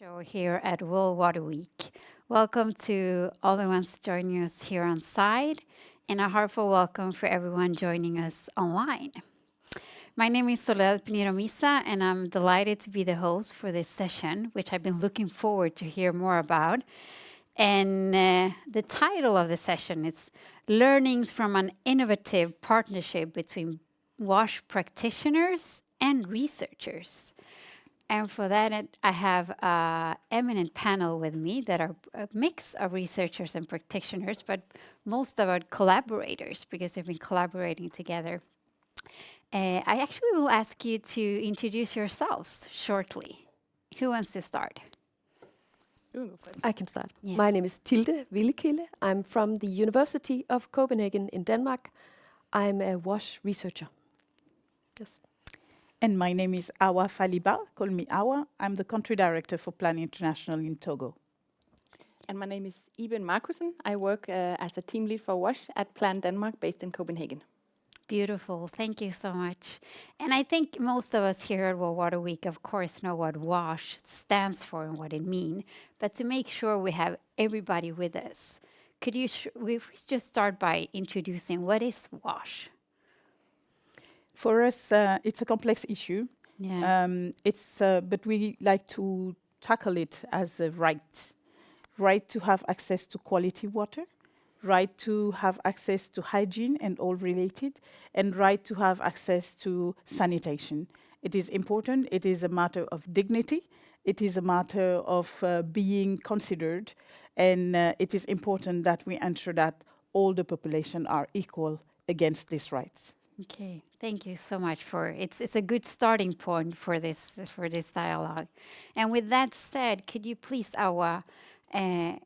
show here at World Water Week. Welcome to all the ones joining us here on site, and a heartfelt welcome for everyone joining us online. My name is Soledad Pinheiro Misa, and I'm delighted to be the host for this session, which I've been looking forward to hear more about. And the title of the session is Learnings from an Innovative Partnership Between WASH Practitioners and Researchers. And for that, I have an eminent panel with me that are a mix of researchers and practitioners, but most of our collaborators, because they've been collaborating together. I actually will ask you to introduce yourselves shortly. Who wants to start? I can start. Yeah. My name is Tilde Villekilde. I'm from the University of Copenhagen in Denmark. I'm a WASH researcher. Yes. And my name is Awa Faliba. Call me Awa. I'm the country director for Plan International in Togo. And my name is Iben Markussen. I work as a team lead for WASH at Plan Denmark, based in Copenhagen. Beautiful. Thank you so much. And I think most of us here at World Water Week, of course, know what WASH stands for and what it means. But to make sure we have everybody with us, could you we just start by introducing what is WASH? For us, it's a complex issue. Yeah. But we like to tackle it as a right to have access to quality water, right to have access to hygiene and all related, and right to have access to sanitation. It is important. It is a matter of dignity. It is a matter of being considered, and it is important that we ensure that all the population are equal against these rights. Okay, thank you so much for it's a good starting point for this dialogue. And with that said, could you please, Awa,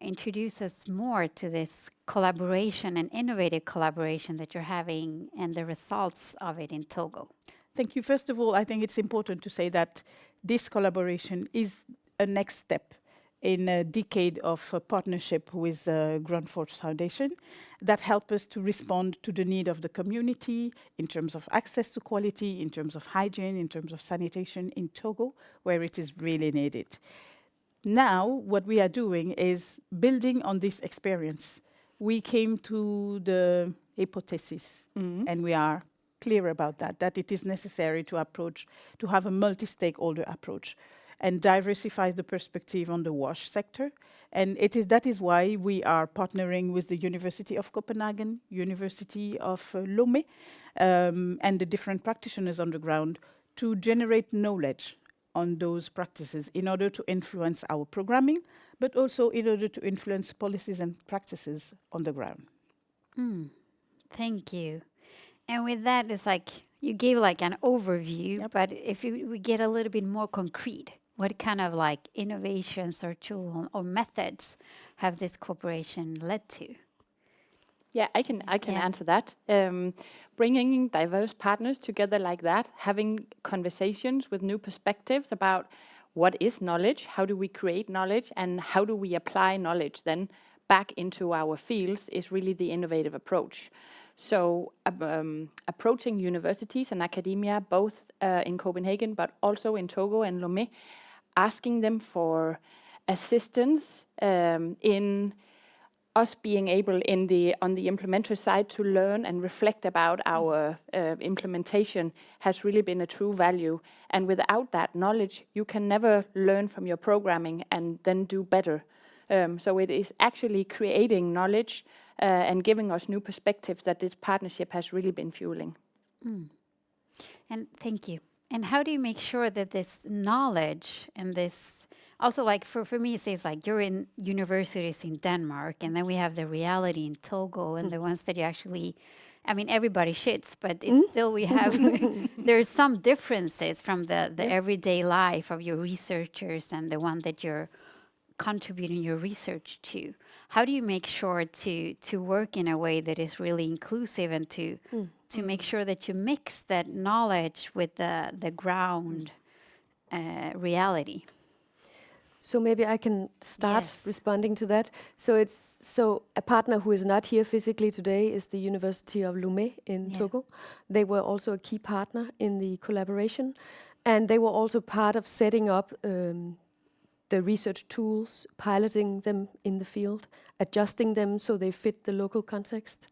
introduce us more to this collaboration and innovative collaboration that you're having and the results of it in Togo? Thank you. First of all, I think it's important to say that this collaboration is a next step in a decade of partnership with Grundfos Foundation that help us to respond to the need of the community in terms of access to quality, in terms of hygiene, in terms of sanitation in Togo, where it is really needed. Now, what we are doing is building on this experience. We came to the hypothesis, and we are clear about that it is necessary to have a multi-stakeholder approach and diversify the perspective on the WASH sector. And that is why we are partnering with the University of Copenhagen, University of Lomé, and the different practitioners on the ground to generate knowledge on those practices in order to influence our programming, but also in order to influence policies and practices on the ground. Thank you. And with that, it's like you gave like an overview, but if we get a little bit more concrete, what kind of like innovations or tools or methods have this cooperation led to? Yeah, I can answer that. Bringing diverse partners together like that, having conversations with new perspectives about what is knowledge, how do we create knowledge, and how do we apply knowledge then back into our fields is really the innovative approach. So approaching universities and academia, both in Copenhagen, but also in Togo and Lomé, asking them for assistance in us being able on the implementer side to learn and reflect about our implementation has really been a true value. And without that knowledge, you can never learn from your programming and then do better. So it is actually creating knowledge and giving us new perspectives that this partnership has really been fueling. And thank you. And how do you make sure that this knowledge and this also, like for me, it says like you're in universities in Denmark, and then we have the reality in Togo and the ones that you actually, I mean, everybody shits, but it's still we have, there's some differences from the everyday life of your researchers and the one that you're contributing your research to. How do you make sure to work in a way that is really inclusive and to make sure that you mix that knowledge with the ground reality? So maybe I can start responding to that. So a partner who is not here physically today is the University of Lomé in Togo. They were also a key partner in the collaboration, and they were also part of setting up the research tools, piloting them in the field, adjusting them so they fit the local context,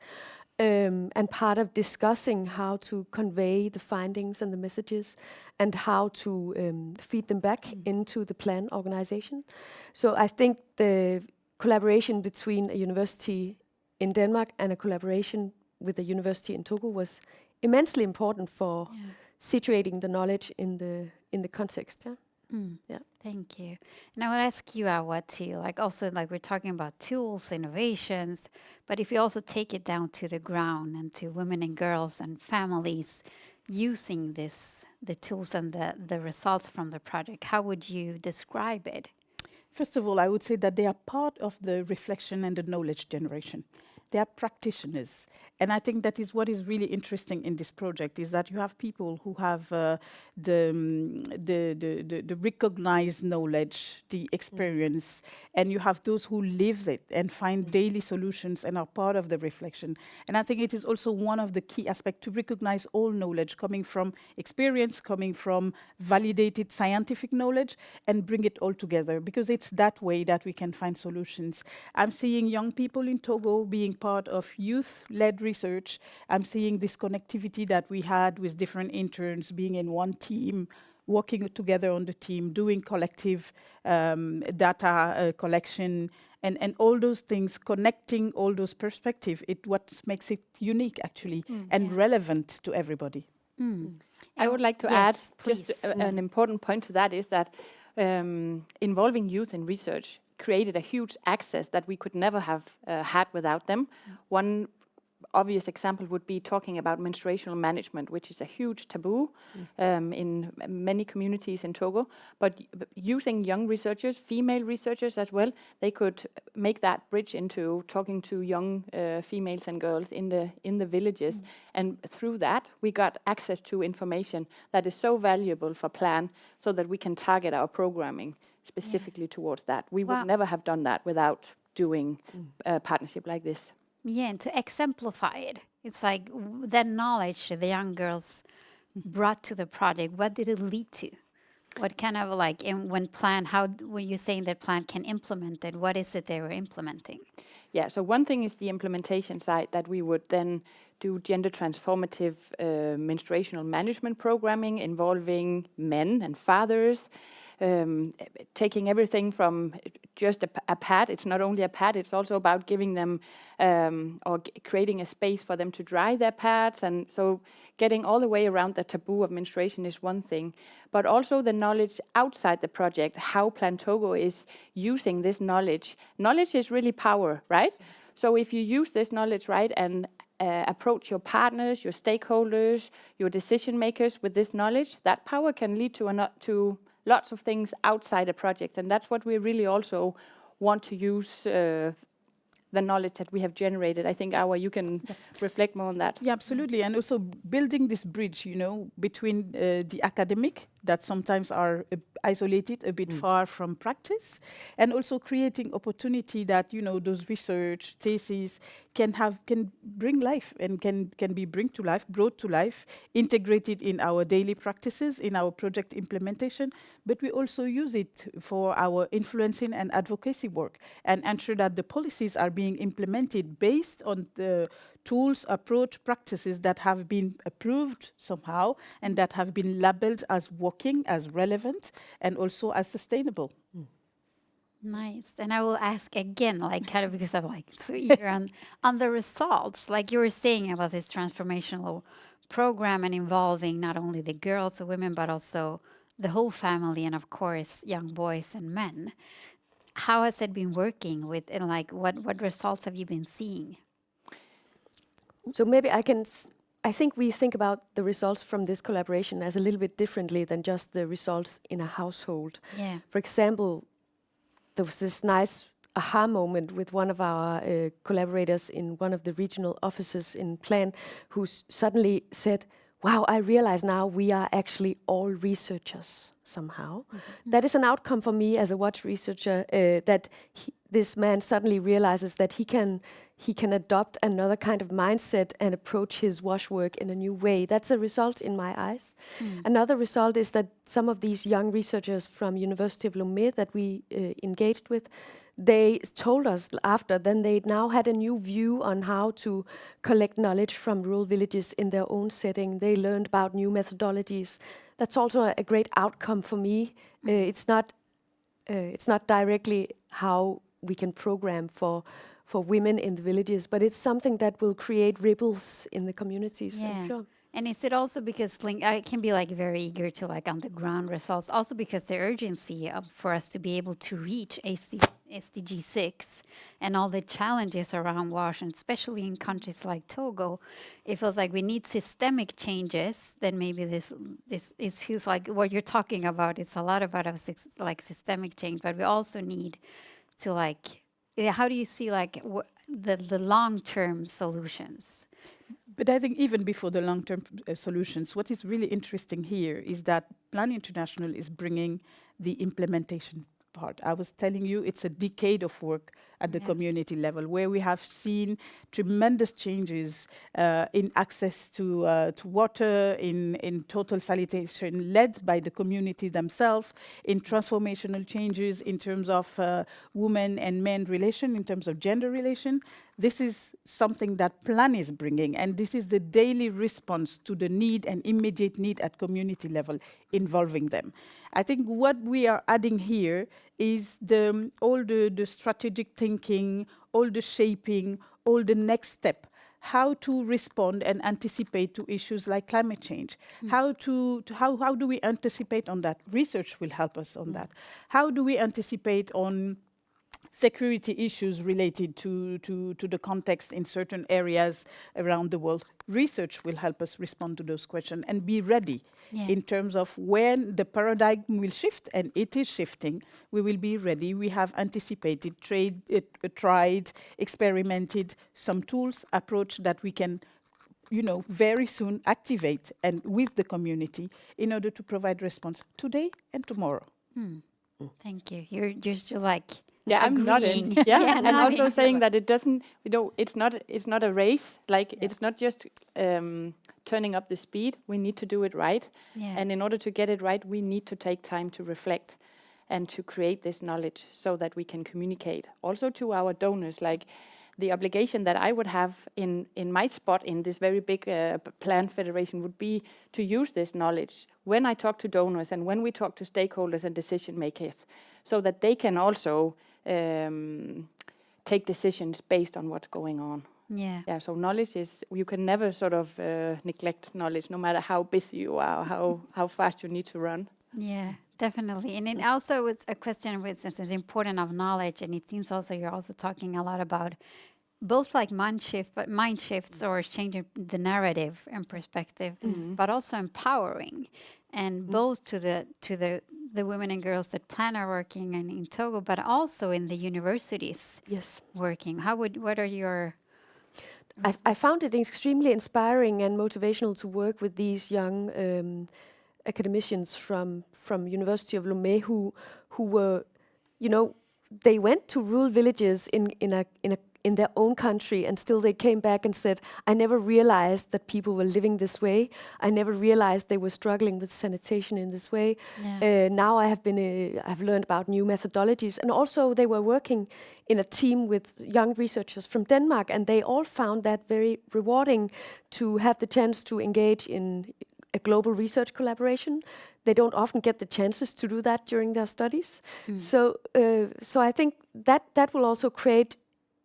and part of discussing how to convey the findings and the messages and how to feed them back into the plan organization. So I think the collaboration between a university in Denmark and a collaboration with a university in Togo was immensely important for situating the knowledge in the context. Yeah. Thank you. And I would ask you, Awa, too, like also like we're talking about tools, innovations, but if you also take it down to the ground and to women and girls and families using the tools and the results from the project, how would you describe it? First of all, I would say that they are part of the reflection and the knowledge generation. They are practitioners. And I think that is what is really interesting in this project, is that you have people who have the recognized knowledge, the experience, and you have those who live it and find daily solutions and are part of the reflection. And I think it is also one of the key aspects to recognize all knowledge coming from experience, coming from validated scientific knowledge, and bring it all together, because it's that way that we can find solutions. I'm seeing young people in Togo being part of youth-led research. I'm seeing this connectivity that we had with different interns being in one team, working together on the team, doing collective data collection, and all those things, connecting all those perspectives. What makes it unique, actually, and relevant to everybody. I would like to add just an important point to that, is that involving youth in research created a huge access that we could never have had without them. One obvious example would be talking about menstruational management, which is a huge taboo in many communities in Togo. But using young researchers, female researchers as well, they could make that bridge into talking to young females and girls in the villages. And through that, we got access to information that is so valuable for Plan, so that we can target our programming specifically towards that. We would never have done that without doing a partnership like this. Yeah, and to exemplify it, it's like that knowledge the young girls brought to the project, what did it lead to? What kind of like, and when you're saying that Plan can implement it, what is it they were implementing? Yeah, so one thing is the implementation side, that we would then do gender transformative menstruational management programming involving men and fathers, taking everything from just a pad. It's not only a pad, it's also about giving them creating a space for them to dry their pads. And so getting all the way around the taboo of menstruation is one thing, but also the knowledge outside the project, how Plan Togo is using this knowledge. Knowledge is really power, right? So if you use this knowledge right and approach your partners, your stakeholders, your decision makers with this knowledge, that power can lead to lots of things outside a project. And that's what we really also want to use the knowledge that we have generated. I think, Awa, you can reflect more on that. Yeah, absolutely. And also building this bridge, between the academic, that sometimes are isolated, a bit far from practice, and also creating opportunity that, those research theses can bring life and can be brought to life, integrated in our daily practices, in our project implementation, but we also use it for our influencing and advocacy work, and ensure that the policies are being implemented based on the tools, approach, practices that have been approved somehow and that have been labeled as working, as relevant, and also as sustainable. Nice. And I will ask again, like kind of because I'm like so eager on the results, like you were saying about this transformational program and involving not only the girls or women, but also the whole family and of course young boys and men. How has it been working with, and like what results have you been seeing? So maybe I think we think about the results from this collaboration as a little bit differently than just the results in a household. Yeah. For example, there was this nice aha moment with one of our collaborators in one of the regional offices in Plan, who suddenly said, wow, I realize now we are actually all researchers somehow. That is an outcome for me as a watch researcher, that this man suddenly realizes that he can adopt another kind of mindset and approach his wash work in a new way. That's a result in my eyes. Another result is that some of these young researchers from University of Lomé that we engaged with, they told us after, then they now had a new view on how to collect knowledge from rural villages in their own setting. They learned about new methodologies. That's also a great outcome for me. It's not directly how we can program for women in the villages, but it's something that will create ripples in the communities. Yeah. I'm sure. And is it also because I can be like very eager to like on the ground results, also because the urgency for us to be able to reach SDG 6 and all the challenges around WASH, and especially in countries like Togo, it feels like we need systemic changes. Then maybe this it feels like what you're talking about. It's a lot about like systemic change, but we also need to like, how do you see like the long-term solutions? But I think even before the long-term solutions, what is really interesting here is that Plan International is bringing the implementation part. I was telling you it's a decade of work at the community level, where we have seen tremendous changes in access to water, in total sanitation led by the community themselves, in transformational changes in terms of women and men relation, in terms of gender relation. This is something that Plan is bringing, and this is the daily response to the need and immediate need at community level, involving them. I think what we are adding here is all the strategic thinking, all the shaping, all the next step, how to respond and anticipate to issues like climate change. How do we anticipate on that? Research will help us on that. How do we anticipate on security issues related to the context in certain areas around the world? Research will help us respond to those questions and be ready in terms of when the paradigm will shift, and it is shifting. We will be ready. We have anticipated, tried, experimented some tools, approach that we can very soon activate and with the community in order to provide response today and tomorrow. Thank you. You're just like I'm agreeing. nodding. Yeah, and nodding. also saying that it doesn't, it's not a race. Like it's not just turning up the speed. We need to do it right. Yeah. And in order to get it right, we need to take time to reflect and to create this knowledge so that we can communicate also to our donors. Like the obligation that I would have in my spot in this very big Plan Federation would be to use this knowledge when I talk to donors and when we talk to stakeholders and decision makers, so that they can also take decisions based on what's going on. Yeah. So knowledge is, you can never sort of neglect knowledge, no matter how busy you are, or how fast you need to run. Yeah, definitely. And then also it's a question with the importance of knowledge, and it seems also you're also talking a lot about both like mind shifts or changing the narrative and perspective, but also empowering, and both to the women and girls that Plan are working in Togo, but also in the universities. Yes. Working. What are your? I found it extremely inspiring and motivational to work with these young academicians from University of Lomé who were, they went to rural villages in their own country, and still they came back and said, I never realized that people were living this way. I never realized they were struggling with sanitation in this way. Yeah. Now I've learned about new methodologies. And also they were working in a team with young researchers from Denmark, and they all found that very rewarding to have the chance to engage in a global research collaboration. They don't often get the chances to do that during their studies. So I think that will also create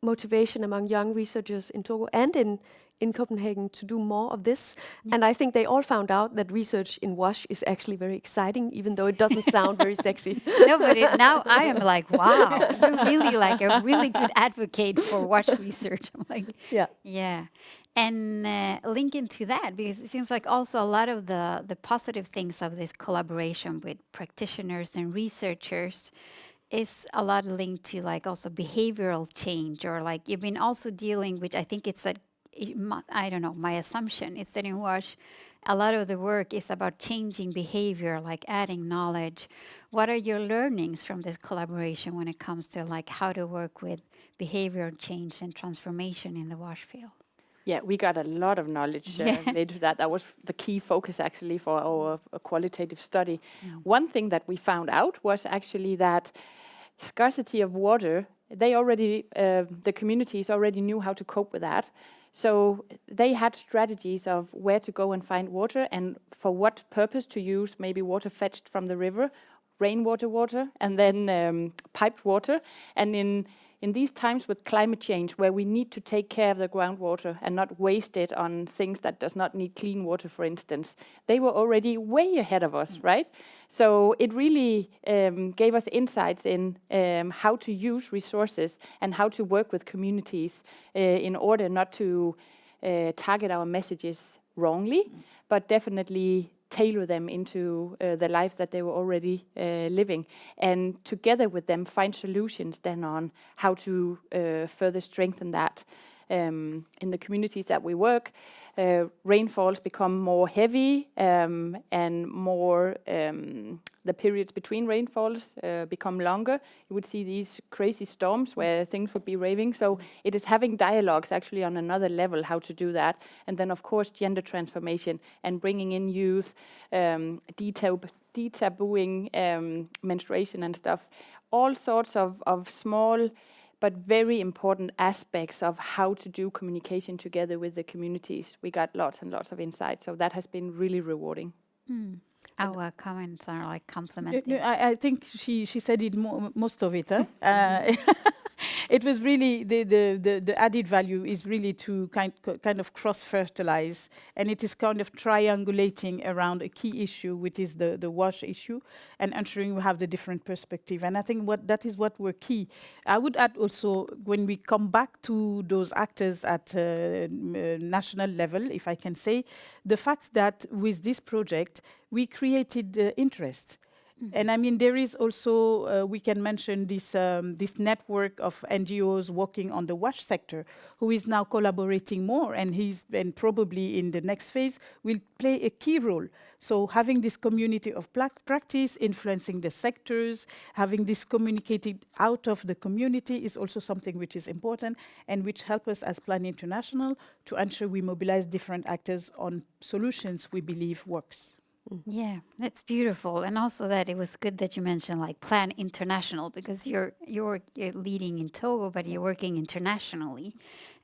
motivation among young researchers in Togo and in Copenhagen to do more of this. And I think they all found out that research in WASH is actually very exciting, even though it doesn't sound very sexy. No, but now I am like, wow, you're really like a really good advocate for WASH research. I'm like, yeah. And linking to that, because it seems like also a lot of the positive things of this collaboration with practitioners and researchers is a lot linked to like also behavioral change, or like you've been also dealing with, I think it's that, I don't know, my assumption is that in WASH, a lot of the work is about changing behavior, like adding knowledge. What are your learnings from this collaboration when it comes to like how to work with behavior change and transformation in the wash field? Yeah, we got a lot of knowledge related to that. That was the key focus actually for our qualitative study. One thing that we found out was actually that scarcity of water, the communities already knew how to cope with that. So they had strategies of where to go and find water and for what purpose to use maybe water fetched from the river, rainwater, and then piped water. And in these times with climate change, where we need to take care of the groundwater and not waste it on things that does not need clean water, for instance, they were already way ahead of us, right? So it really gave us insights in how to use resources and how to work with communities in order not to target our messages wrongly, but definitely tailor them into the life that they were already living, and together with them find solutions then on how to further strengthen that. In the communities that we work, rainfalls become more heavy and more the periods between rainfalls become longer. You would see these crazy storms where things would be raving. So it is having dialogues actually on another level how to do that. And then, of course, gender transformation and bringing in youth, detabooing menstruation and stuff. All sorts of small but very important aspects of how to do communication together with the communities. We got lots and lots of insights, so that has been really rewarding. Our comments are like complementing. I think she said it most of it. It was really the added value is really to kind of cross-fertilize, and it is kind of triangulating around a key issue, which is the wash issue, and ensuring we have the different perspective. And I think that is what we're key. I would add also, when we come back to those actors at national level, if I can say, the fact that with this project, we created interest. And I mean, there is also, we can mention this network of NGOs working on the wash sector, who is now collaborating more, and probably in the next phase will play a key role. So having this community of practice, influencing the sectors, having this communicated out of the community is also something which is important and which help us as Plan International to ensure we mobilize different actors on solutions we believe works. Yeah, that's beautiful, and also that it was good that you mentioned like Plan International, because you're leading in Togo, but you're working internationally,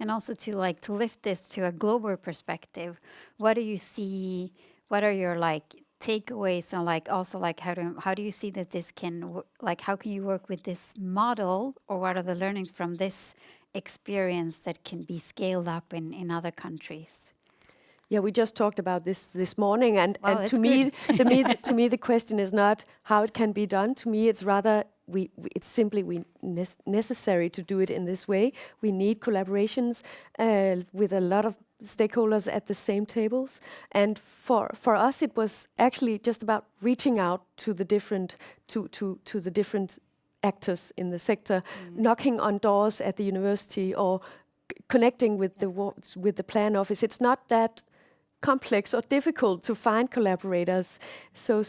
and also to lift this to a global perspective. What do you see? What are your like takeaways, and like also like how do you see that this can how can you work with this model, or what are the learnings from this experience that can be scaled up in other countries? Yeah, we just talked about this morning, and To me, the question is not how it can be done. To me, it's rather it's simply necessary to do it in this way. We need collaborations with a lot of stakeholders at the same tables, and for us, it was actually just about reaching out to the different to the different actors in the sector, knocking on doors at the university or connecting with the plan office. It's not that complex or difficult to find collaborators. So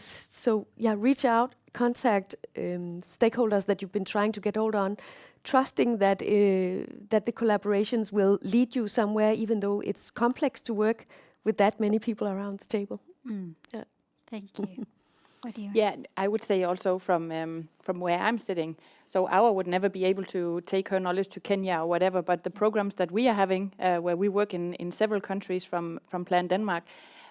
yeah, reach out, contact stakeholders that you've been trying to get hold on, trusting that the collaborations will lead you somewhere, even though it's complex to work with that many people around the table. Yeah. Thank you. What do you? Yeah, I would say also from where I'm sitting. So Aura would never be able to take her knowledge to Kenya or whatever, but the programs that we are having, where we work in several countries from Plan Denmark,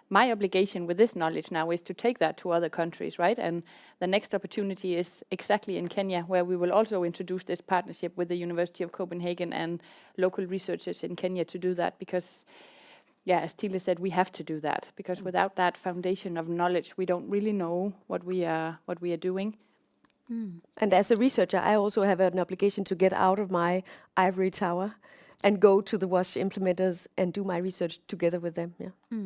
my obligation with this knowledge now is to take that to other countries, right? And the next opportunity is exactly in Kenya, where we will also introduce this partnership with the University of Copenhagen and local researchers in Kenya to do that, because yeah, as Tile said, we have to do that, because without that foundation of knowledge, we don't really know what we are doing. And as a researcher, I also have an obligation to get out of my ivory tower and go to the WASH implementers and do my research together with them. Yeah.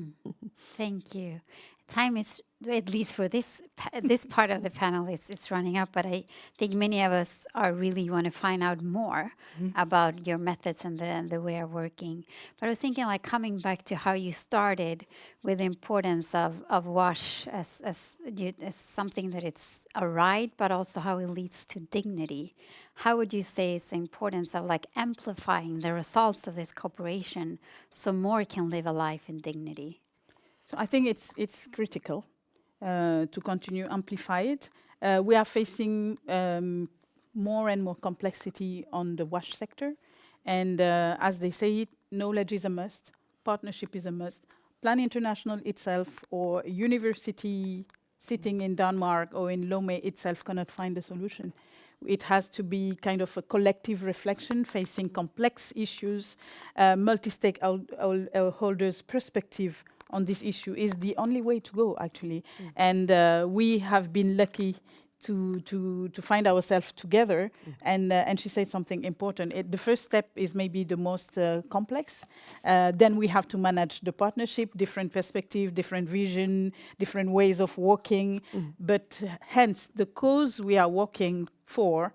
Thank you. Time is at least for this part of the panel is running up, but I think many of us are really want to find out more about your methods and the way of working. But I was thinking, like, coming back to how you started with the importance of WASH as something that it's a right, but also how it leads to dignity. How would you say is the importance of, like, amplifying the results of this cooperation so more can live a life in dignity? So I think it's critical to continue amplify it. We are facing more and more complexity on the WASH sector. And as they say it, knowledge is a must, partnership is a must. Plan International itself or university sitting in Denmark or in Lomé itself cannot find a solution. It has to be kind of a collective reflection facing complex issues. Multi-stakeholders' perspective on this issue is the only way to go, actually. And we have been lucky to find ourselves together. And she said something important. The first step is maybe the most complex. Then we have to manage the partnership, different perspective, different vision, different ways of working. But hence, the cause we are working for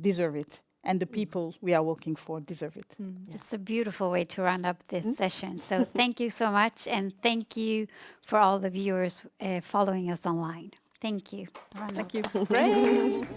deserve it. And the people we are working for deserve it. It's a beautiful way to round up this session. So thank you so much. And thank you for all the viewers following us online. Thank you. Thank you. Great.